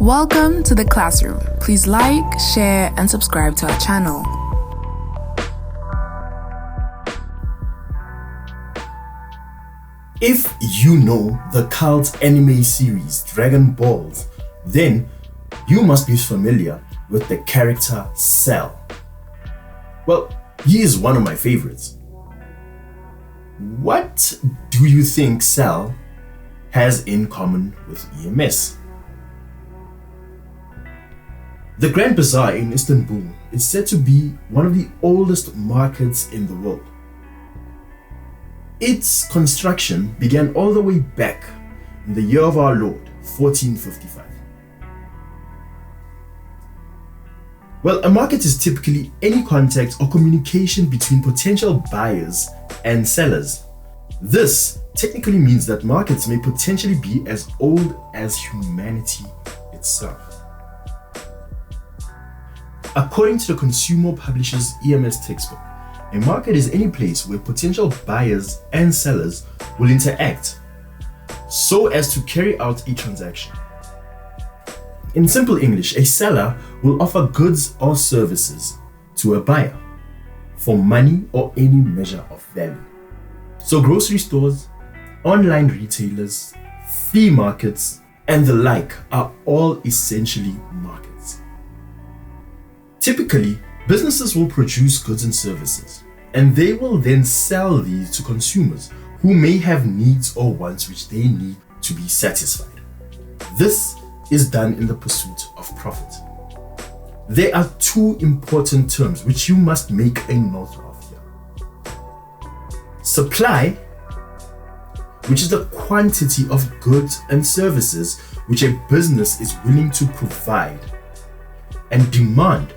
Welcome to the classroom. Please like, share, and subscribe to our channel. If you know the cult anime series Dragon Balls, then you must be familiar with the character Cell. Well, he is one of my favorites. What do you think Cell has in common with EMS? The Grand Bazaar in Istanbul is said to be one of the oldest markets in the world. Its construction began all the way back in the year of our Lord, 1455. Well, a market is typically any contact or communication between potential buyers and sellers. This technically means that markets may potentially be as old as humanity itself. According to the Consumo publisher's EMS textbook, a market is any place where potential buyers and sellers will interact so as to carry out a transaction. In simple English, a seller will offer goods or services to a buyer for money or any measure of value. So grocery stores, online retailers, flea markets, and the like are all essentially markets. Typically, businesses will produce goods and services, and they will then sell these to consumers who may have needs or wants which they need to be satisfied. This is done in the pursuit of profit. There are two important terms which you must make a note of here. Supply, which is the quantity of goods and services which a business is willing to provide, and demand.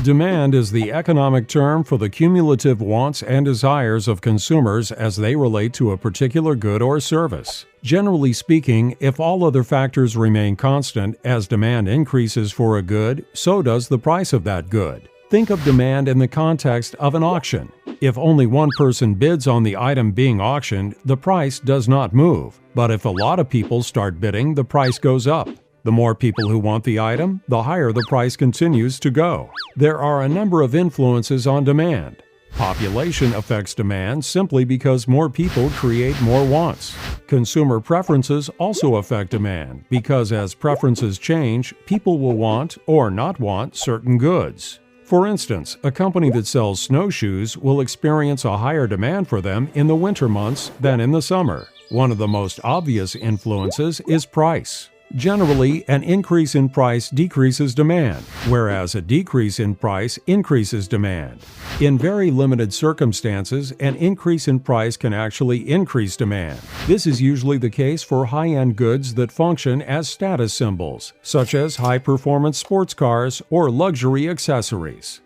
Demand is the economic term for the cumulative wants and desires of consumers as they relate to a particular good or service. Generally speaking, if all other factors remain constant, as demand increases for a good, so does the price of that good. Think of demand in the context of an auction. If only one person bids on the item being auctioned, the price does not move. But if a lot of people start bidding, the price goes up. The more people who want the item, the higher the price continues to go. There are a number of influences on demand. Population affects demand simply because more people create more wants. Consumer preferences also affect demand because as preferences change, people will want or not want certain goods. For instance, a company that sells snowshoes will experience a higher demand for them in the winter months than in the summer. One of the most obvious influences is price. Generally, an increase in price decreases demand, whereas a decrease in price increases demand. In very limited circumstances, an increase in price can actually increase demand. This is usually the case for high-end goods that function as status symbols, such as high-performance sports cars or luxury accessories.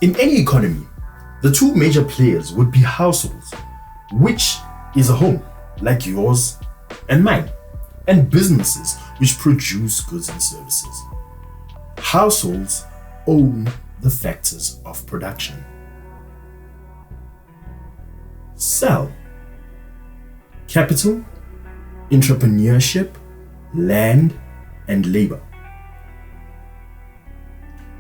In any economy, the two major players would be households, which is a home, like yours and mine, and businesses, which produce goods and services. Households own the factors of production. Sell: capital, entrepreneurship, land, and labor.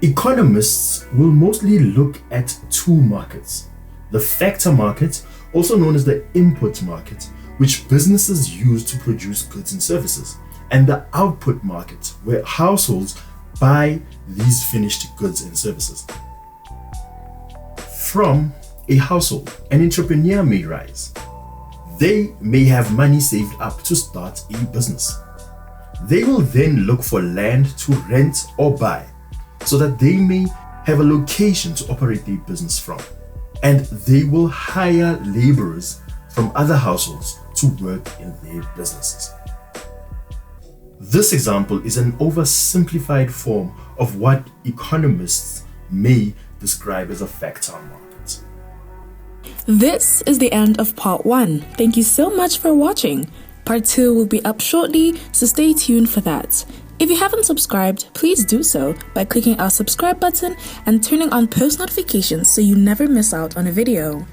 Economists will mostly look at two markets: the factor market, also known as the input market, which businesses use to produce goods and services, and the output market, where households buy these finished goods and services. From a household, an entrepreneur may rise. They may have money saved up to start a business. They will then look for land to rent or buy, so that they may have a location to operate their business from. And they will hire laborers from other households to work in their businesses. This example is an oversimplified form of what economists may describe as a factor market. This is the end of part 1. Thank you so much for watching. Part 2 will be up shortly, so stay tuned for that. If you haven't subscribed, please do so by clicking our subscribe button and turning on post notifications so you never miss out on a video.